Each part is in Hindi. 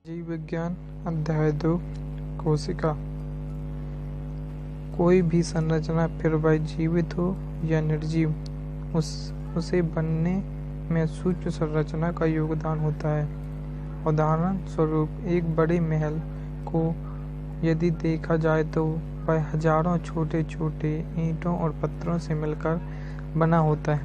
जीव विज्ञान अध्याय 2 कोशिका। कोई भी संरचना, फिर वह जीवित हो या निर्जीव, उसे बनने में सूक्ष्म संरचना का योगदान होता है। उदाहरण स्वरूप, एक बड़े महल को यदि देखा जाए तो वह हजारों छोटे छोटे ईंटों और पत्थरों से मिलकर बना होता है,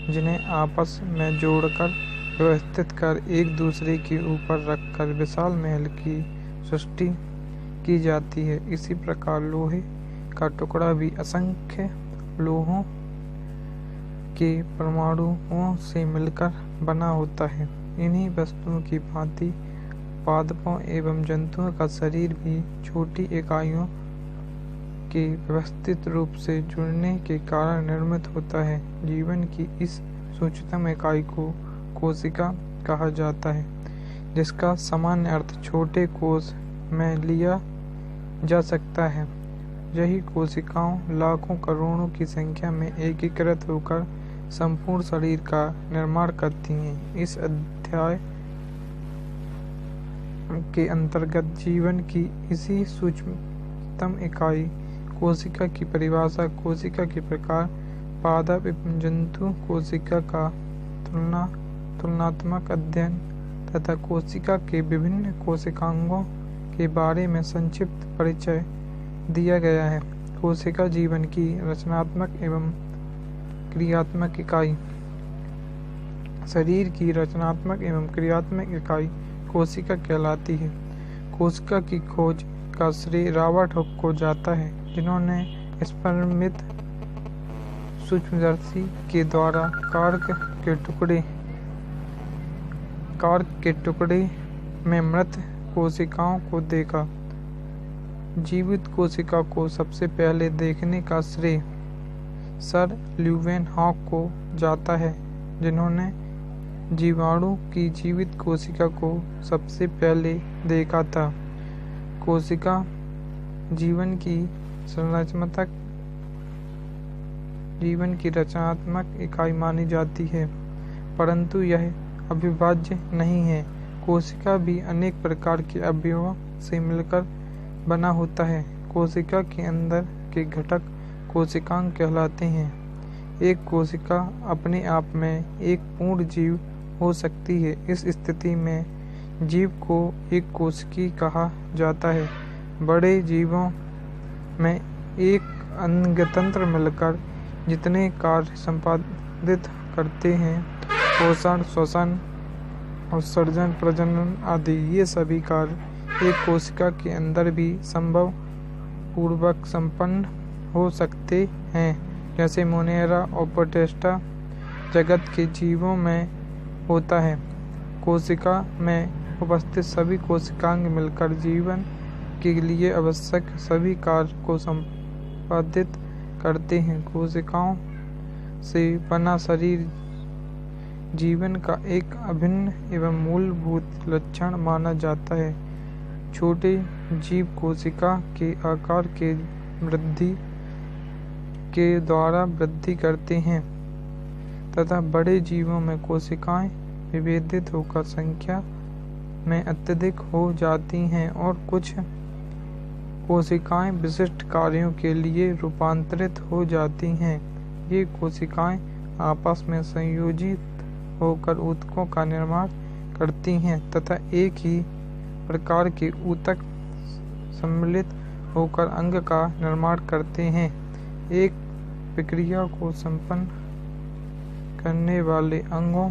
जिन्हें आपस में जोड़कर व्यवस्थित कर एक दूसरे के ऊपर रखकर विशाल महल की सृष्टि की जाती है। इसी प्रकार लोहे का टुकड़ा भी असंख्य लोहों के परमाणुओं से मिलकर बना होता है। इन्हीं वस्तुओं की भांति पादपों एवं जंतुओं का शरीर भी छोटी इकाइयों के व्यवस्थित रूप से जुड़ने के कारण निर्मित होता है। जीवन की इस सूक्ष्मतम इकाई को कोशिका कहा जाता है, जिसका सामान्य अर्थ छोटे कोश में लिया जा सकता है। यही कोशिकाओं लाखों करोड़ों की संख्या में एकीकृत होकर संपूर्ण शरीर का निर्माण करती हैं। इस अध्याय के अंतर्गत जीवन की इसी सूक्ष्मतम इकाई कोशिका की परिभाषा, कोशिका के प्रकार, पादप एवं जंतु कोशिका का तुलनात्मक अध्ययन तथा कोशिका के विभिन्न कोशिकांगों के बारे में संक्षिप्त परिचय दिया गया है। कोशिका जीवन की रचनात्मक एवं क्रियात्मक इकाई। शरीर की रचनात्मक एवं क्रियात्मक इकाई कोशिका कहलाती है। कोशिका की खोज का श्रेय रॉबर्ट हुक को जाता है, जिन्होंने स्पर्मित सूक्ष्मदर्शी के द्वारा कार्क के टुकड़े में मृत कोशिकाओं को देखा। जीवित कोशिका को सबसे पहले देखने का श्रेय सर ल्यूवेनहॉक को जाता है, जिन्होंने जीवाणु की जीवित कोशिका को सबसे पहले देखा था। कोशिका जीवन की रचनात्मक इकाई मानी जाती है, परंतु यह अविभाज्य नहीं है। कोशिका भी अनेक प्रकार के अवयवों से मिलकर बना होता है। कोशिका के अंदर के घटक कोशिकांग कहलाते हैं। एक कोशिका अपने आप में एक पूर्ण जीव हो सकती है। इस स्थिति में जीव को एक कोशिकी कहा जाता है। बड़े जीवों में एक अंगतंत्र मिलकर जितने कार्य संपादित करते हैं, पोषण, श्वसन, उत्सर्जन, प्रजनन आदि, ये सभी कार्य एक कोशिका के अंदर भी संभव पूर्वक संपन्न हो सकते हैं, जैसे मोनेरा और पोटेस्टा जगत के जीवों में होता है। कोशिका में उपस्थित सभी कोशिकांग मिलकर जीवन के लिए आवश्यक सभी कार्य को संपादित करते हैं। कोशिकाओं से बना शरीर जीवन का एक अभिन्न एवं मूलभूत लक्षण माना जाता है। छोटे जीव कोशिका के आकार के वृद्धि के द्वारा वृद्धि करते हैं तथा बड़े जीवों में कोशिकाएं विभेदित होकर संख्या में अत्यधिक हो जाती हैं और कुछ कोशिकाएं विशिष्ट कार्यों के लिए रूपांतरित हो जाती हैं। ये कोशिकाएं आपस में संयोजित होकर ऊतकों का निर्माण करती हैं तथा एक ही प्रकार के ऊतक सम्मिलित होकर अंग का निर्माण करते हैं। एक प्रक्रिया को संपन्न करने वाले अंगों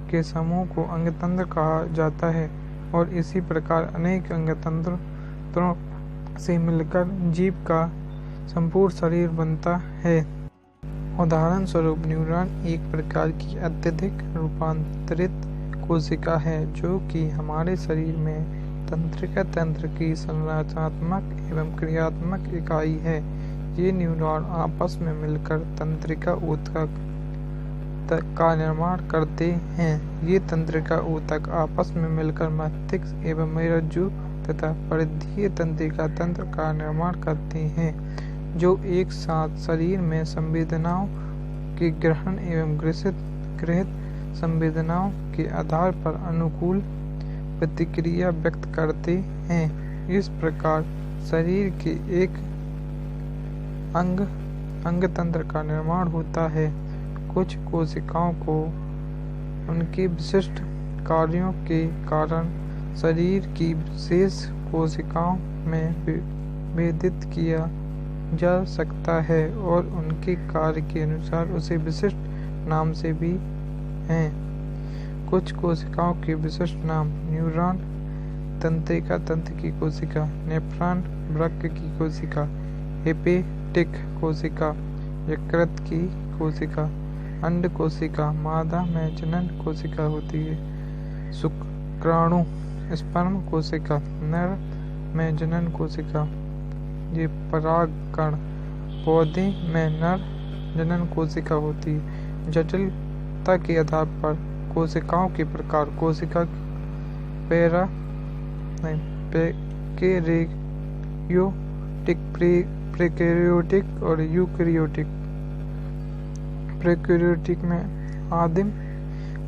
के समूह को अंगतंत्र कहा जाता है और इसी प्रकार अनेक अंगतंत्रों से मिलकर जीव का संपूर्ण शरीर बनता है। उदाहरण स्वरूप, न्यूरॉन एक प्रकार की अत्यधिक रूपांतरित कोशिका है, जो कि हमारे शरीर में तंत्रिका तंत्र की संरचनात्मक एवं क्रियात्मक इकाई है। ये न्यूरॉन आपस में मिलकर तंत्रिका ऊतक का निर्माण करते हैं। ये तंत्रिका ऊतक आपस में मिलकर मस्तिष्क एवं मज्जा तथा परिधीय तंत्रिका तंत्र का निर्माण करते हैं, जो एक साथ शरीर में संवेदनाओं के ग्रहण एवं ग्रहित संवेदनाओं के आधार पर अनुकूल प्रतिक्रिया व्यक्त करते हैं। इस प्रकार शरीर के एक अंग तंत्र का निर्माण होता है। कुछ कोशिकाओं को उनके विशिष्ट कार्यों के कारण शरीर की शेष कोशिकाओं में विभेदित किया जा सकता है और उनके कार्य के अनुसार उसे विशिष्ट नाम से भी हैं। कुछ कोशिकाओं के विशिष्ट नाम न्यूरॉन, तंत्रिका तंत्र की कोशिका, नेफ्रॉन, वृक्क की कोशिका, हेपेटिक कोशिका, यकृत की कोशिका, अंड कोशिका, मादा में जनन कोशिका होती है, शुक्राणु स्पर्म कोशिका, नर में जनन कोशिका, ये परागकण, पौधे में नर जनन कोशिका होती है। जटिलता के आधार पर कोशिकाओं के प्रकार कोशिका प्रोकैरियोटिक और यूकैरियोटिक। प्रोकैरियोटिक में आदिम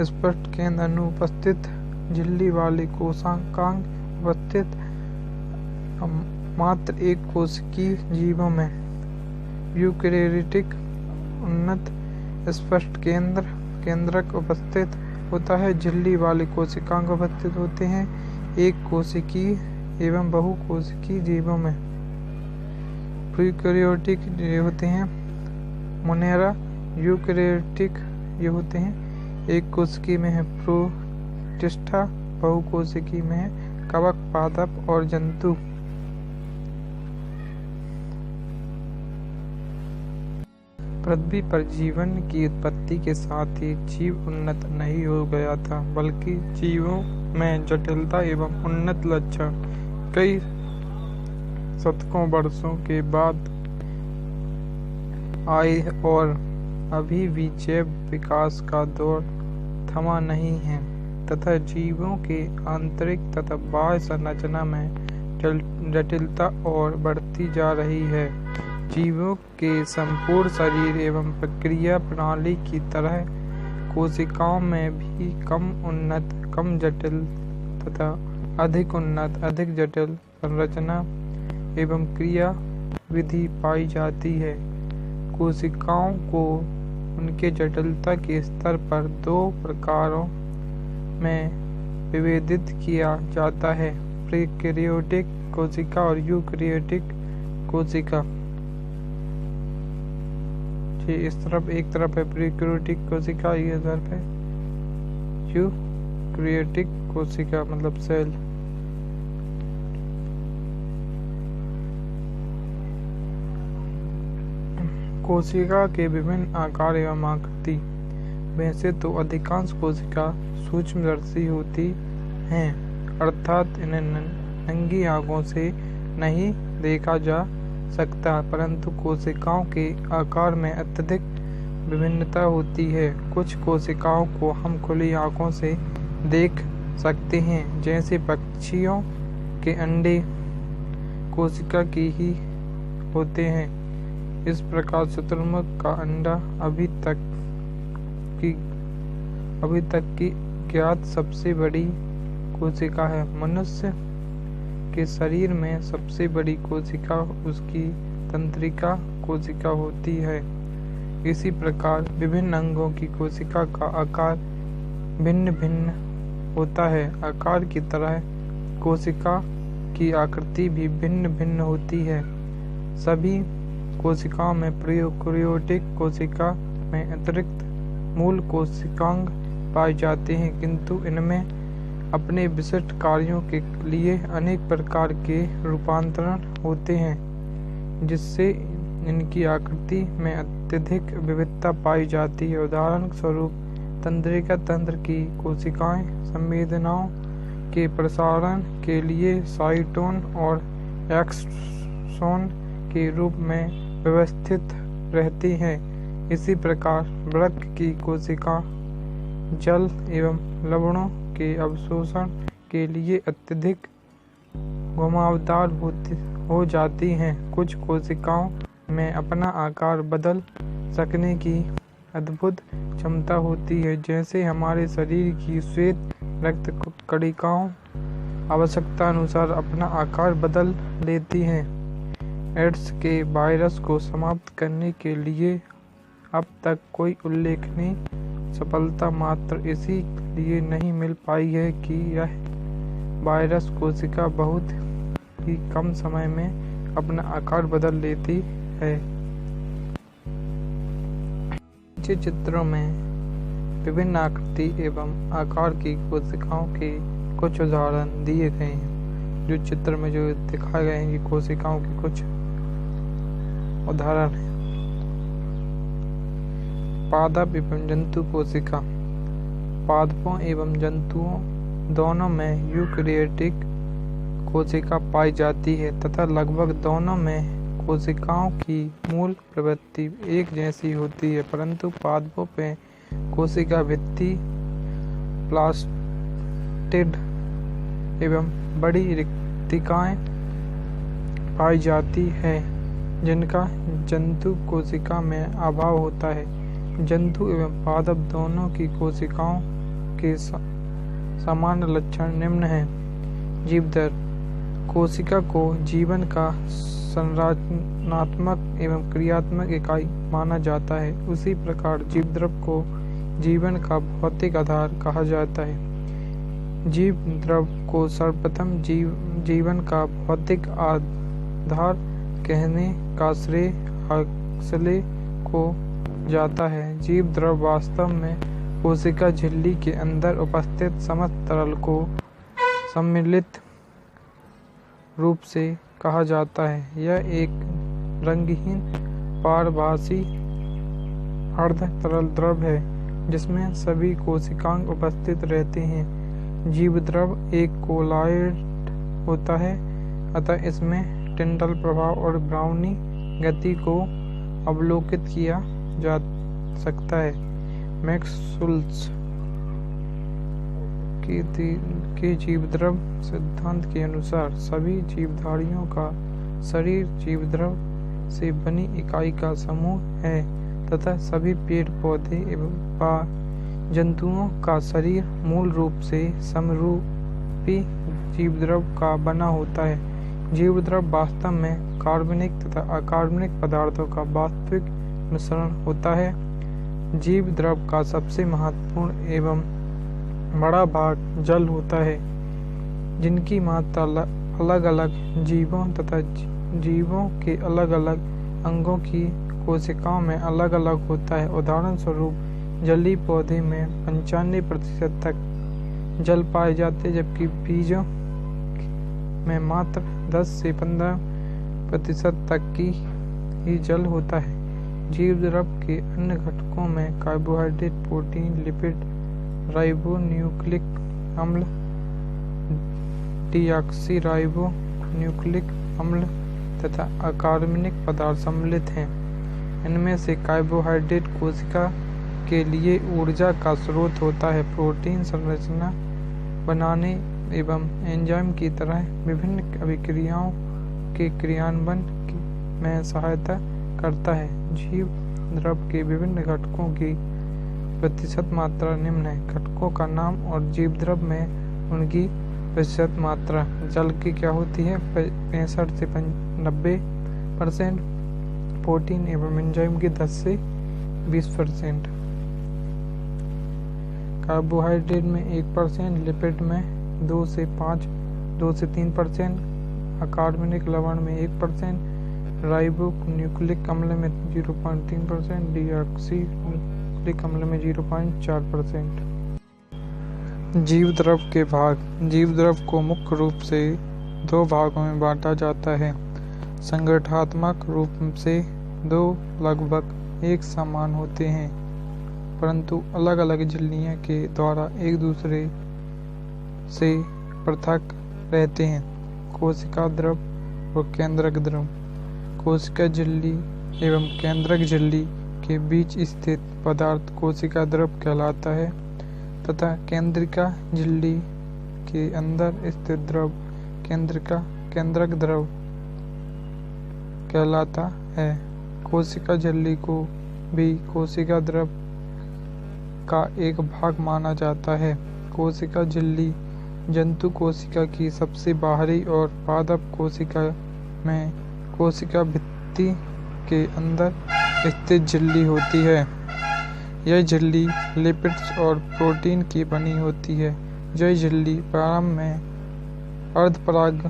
स्पष्ट केंद्र अनुपस्थित, झिल्ली वाले कोशिकांग उपस्थित मात्र एक कोशिकीय जीवों में। यूकैरियोटिक उन्नत स्पष्ट केंद्रक उपस्थित होता है, झिल्ली वाले कोशिकांग उपस्थित होते हैं एक कोशिकीय एवं बहुकोशिकीय जीवों में। प्रोकैरियोटिक ये होते हैं मोनेरा, यूकैरियोटिक ये होते हैं एक कोशिकी में है प्रोटिस्टा, बहुकोशिकी में है कवक, पादप और जंतु। पृथ्वी पर जीवन की उत्पत्ति के साथ ही जीव उन्नत नहीं हो गया था, बल्कि जीवों में जटिलता एवं उन्नत लक्षण कई शतकों वर्षों के बाद आए और अभी भी जैव विकास का दौर थमा नहीं है तथा जीवों के आंतरिक तथा बाह्य संरचना में जटिलता और बढ़ती जा रही है। जीवों के संपूर्ण शरीर एवं प्रक्रिया प्रणाली की तरह कोशिकाओं में भी कम उन्नत, कम जटिल तथा अधिक उन्नत, अधिक जटिल संरचना एवं क्रिया विधि पाई जाती है। कोशिकाओं को उनके जटिलता के स्तर पर दो प्रकारों में विभेदित किया जाता है, प्रोकैरियोटिक कोशिका और यूकैरियोटिक कोशिका। इस तरफ एक तरफ है प्रोकैरियोटिक कोशिका, ये तरफ है यूकैरियोटिक कोशिका मतलब सेल। कोशिका के विभिन्न आकार एवं आकृति। वैसे तो अधिकांश कोशिका सूक्ष्मदर्शी होती हैं, अर्थात इन्हें नंगी आंखों से नहीं देखा जा सकता, परंतु कोशिकाओं के आकार में अत्यधिक विभिन्नता होती है। कुछ कोशिकाओं को हम खुली आंखों से देख सकते हैं, जैसे पक्षियों के अंडे कोशिका की ही होते हैं। इस प्रकार शुतुरमुर्ग का अंडा अभी तक की ज्ञात सबसे बड़ी कोशिका है। मनुष्य के शरीर में सबसे बड़ी कोशिका उसकी तंत्रिका कोशिका होती है। इसी प्रकार विभिन्न अंगों की कोशिका का आकार भिन्न भिन्न होता है। आकार की तरह कोशिका की आकृति भी भिन्न भिन्न होती है। सभी कोशिकाओं में प्रोकैरियोटिक कोशिका में अतिरिक्त मूल कोशिकांग पाए जाते हैं, किंतु इनमें अपने विशिष्ट कार्यों के लिए अनेक प्रकार के रूपांतरण होते हैं, जिससे इनकी आकृति में अत्यधिक विविधता पाई जाती है। उदाहरण स्वरूप तंत्रिका तंत्र की कोशिकाएं संवेदनाओं के प्रसारण के लिए साइटोन और एक्सोन के रूप में व्यवस्थित रहती हैं। इसी प्रकार वृक्क की कोशिका जल एवं लवणों के अवशोषण के लिए अत्यधिक घुमावदार हो जाती हैं। कुछ कोशिकाओं में अपना आकार बदल सकने की अद्भुत क्षमता होती है, जैसे हमारे शरीर की श्वेत रक्त कणिकाओं आवश्यकता अनुसार अपना आकार बदल लेती हैं। एड्स के वायरस को समाप्त करने के लिए अब तक कोई उल्लेखनीय सफलता मात्र इसीलिए नहीं मिल पाई है कि यह वायरस कोशिका बहुत ही कम समय में अपना आकार बदल लेती है। नीचे चित्रों में विभिन्न आकृति एवं आकार की कोशिकाओं के कुछ उदाहरण दिए गए हैं। जो चित्र में जो दिखाए गए हैं ये कोशिकाओं के कुछ उदाहरण हैं। पादप एवं जंतु कोशिका। पादपों एवं जंतुओं दोनों में यूकेरियोटिक कोशिका पाई जाती है तथा लगभग दोनों में कोशिकाओं की मूल प्रवृत्ति एक जैसी होती है, परंतु पादपों में कोशिका भित्ति प्लास्टिड एवं बड़ी रिक्तिकाएं पाई जाती है जिनका जंतु कोशिका में अभाव होता है। जंतु एवं पादप दोनों की कोशिकाओं के सामान्य लक्षण निम्न हैं। जीवदर। कोशिका को जीवन का संरचनात्मक एवं क्रियात्मक इकाई माना जाता है, उसी प्रकार जीवद्रव को जीवन का भौतिक आधार कहा जाता है। जीवद्रव को सर्वप्रथम जीवन का भौतिक आधार कहने का श्रेय हक्सले को जाता है। जीवद्रव वास्तव में कोशिका झिल्ली के अंदर उपस्थित समस्त तरल को सम्मिलित रूप से कहा जाता है। यह एक रंगहीन पारभासी अर्ध तरल द्रव है जिसमें सभी कोशिकाएं उपस्थित रहते हैं। जीवद्रव एक कोलॉइड होता है, अतः इसमें टिंडल प्रभाव और ब्राउनी गति को अवलोकित किया जा सकता है। मैक्सुल्स के जीवद्रव सिद्धांत के अनुसार सभी जीवधारियों का शरीर जीवद्रव से बनी इकाई का समूह है तथा सभी पेड़ पौधे एवं जंतुओं का शरीर मूल रूप से समरूपी जीवद्रव का बना होता है। जीवद्रव वास्तव में कार्बनिक तथा अकार्बनिक पदार्थों का वास्तविक मिश्रण होता है। जीव द्रव का सबसे महत्वपूर्ण एवं बड़ा भाग जल होता है, जिनकी मात्रा अलग अलग जीवों तथा जीवों के अलग अलग अंगों की कोशिकाओं में अलग अलग होता है। उदाहरण स्वरूप जलीय पौधे में 95% तक जल पाए जाते, जबकि बीजों में मात्र 10 से 15% तक ही जल होता है। जीवद्रव के अन्य घटकों में कार्बोहाइड्रेट, प्रोटीन, लिपिड, राइबोन्यूक्लिक अम्ल, डीऑक्सीराइबोन्यूक्लिक अम्ल तथा अकार्बनिक पदार्थ सम्मिलित हैं। इनमें से कार्बोहाइड्रेट कोशिका के लिए ऊर्जा का स्रोत होता है। प्रोटीन संरचना बनाने एवं एंजाइम की तरह विभिन्न अभिक्रियाओं के क्रियान्वयन में सहायता करता है। जीव द्रव के विभिन्न घटकों की प्रतिशत मात्रा निम्न है। घटकों का नाम और जीव द्रव में उनकी प्रतिशत मात्रा। जल की क्या होती है? 65 से 90%, प्रोटीन एवं एंजाइम की 10 से 20%, कार्बोहाइड्रेट में 1%, लिपिड में 2 से 3%, अकार्बनिक लवण में 1%, राइबोन्यूक्लिक अम्ल में 0.3%, डीऑक्सीनुक्लिक अम्ल में 0.4%। जीवद्रव के भाग। जीवद्रव को मुख्य रूप से 2 भागों में बांटा जाता है। संगठनात्मक रूप से 2 लगभग एक समान होते हैं, परंतु अलग अलग झिल्लियों के द्वारा एक दूसरे से पृथक रहते हैं। कोशिका द्रव और केंद्रक द्रव। कोशिका झिल्ली एवं केंद्रक झिल्ली के बीच स्थित पदार्थ कोशिका द्रव कहलाता है तथा केंद्रिका झिल्ली के अंदर स्थित द्रव केंद्रक द्रव कहलाता है। कोशिका झिल्ली को भी कोशिका द्रव का एक भाग माना जाता है। कोशिका झिल्ली जंतु कोशिका की सबसे बाहरी और पादप कोशिका में कोशिका भित्ति के अंदर स्थित झिल्ली होती है। यह झिल्ली लिपिड्स और प्रोटीन की बनी होती है। यह झिल्ली प्रारंभ में अर्धपरागण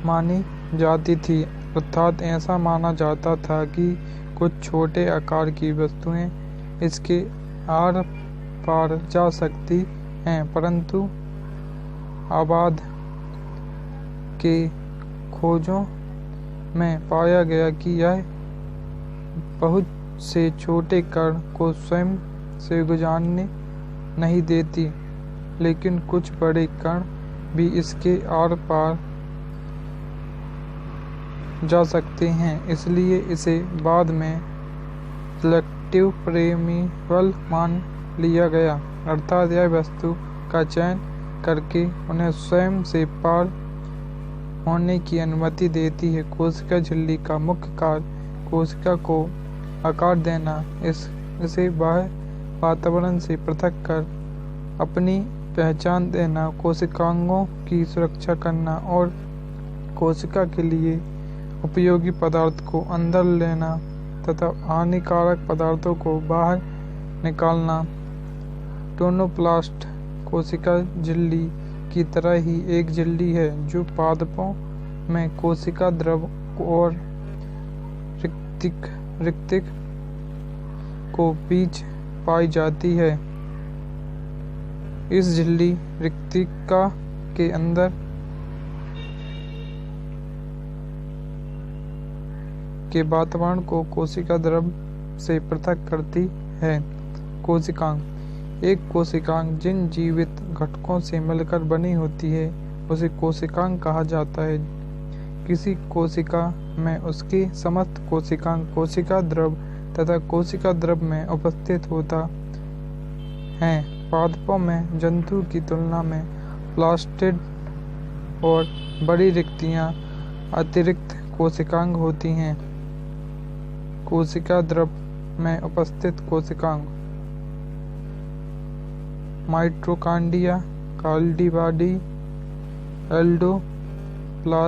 मानी जाती थी, अर्थात ऐसा माना जाता था कि कुछ छोटे आकार की वस्तुएं इसके आर पार जा सकती हैं, परंतु आबाद के खोजों में पाया गया कि यह बहुत से छोटे कण को स्वयं से गुजरने नहीं देती, लेकिन कुछ बड़े कण भी इसके आर पार जा सकते हैं। इसलिए इसे बाद में सिलेक्टिव प्रेमिवल मान लिया गया, अर्थात यह वस्तु का चयन करके उन्हें स्वयं से पार होने की अनुमति देती है। कोशिका झिल्ली का मुख्य कार्य कोशिका को आकार देना, इसे बाह्य वातावरण से पृथक कर अपनी पहचान देना, कोशिकांगों की सुरक्षा करना और कोशिका के लिए उपयोगी पदार्थ को अंदर लेना तथा हानिकारक पदार्थों को बाहर निकालना। टोनोप्लास्ट कोशिका झिल्ली की तरह ही एक झिल्ली है जो पादपों में कोशिका द्रव और रिक्तिक को बीच पाई जाती है। इस झिल्ली रिक्तिका के अंदर के वातावरण को कोशिका द्रव से पृथक करती है। कोशिकांग एक कोशिकांग जिन जीवित घटकों से मिलकर बनी होती है उसे कोशिकांग कहा जाता है। किसी कोशिका में उसके समस्त कोशिकांग कोशिका द्रव तथा कोशिका द्रव में उपस्थित होता है। पादपों में जंतु की तुलना में प्लास्टिड और बड़ी रिक्तियां अतिरिक्त कोशिकांग होती हैं। कोशिका द्रव में उपस्थित कोशिकांग mitochondria, Golgi body, endoplasmic,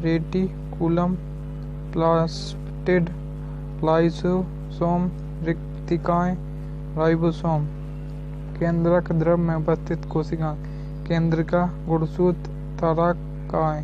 reticulum, plastid, lysosome, रिक्तिकाएं, राइबोसोम। केंद्रक द्रव में उपस्थित कोशिकाएं केंद्रिका, गुणसूत्र, तारकाएं।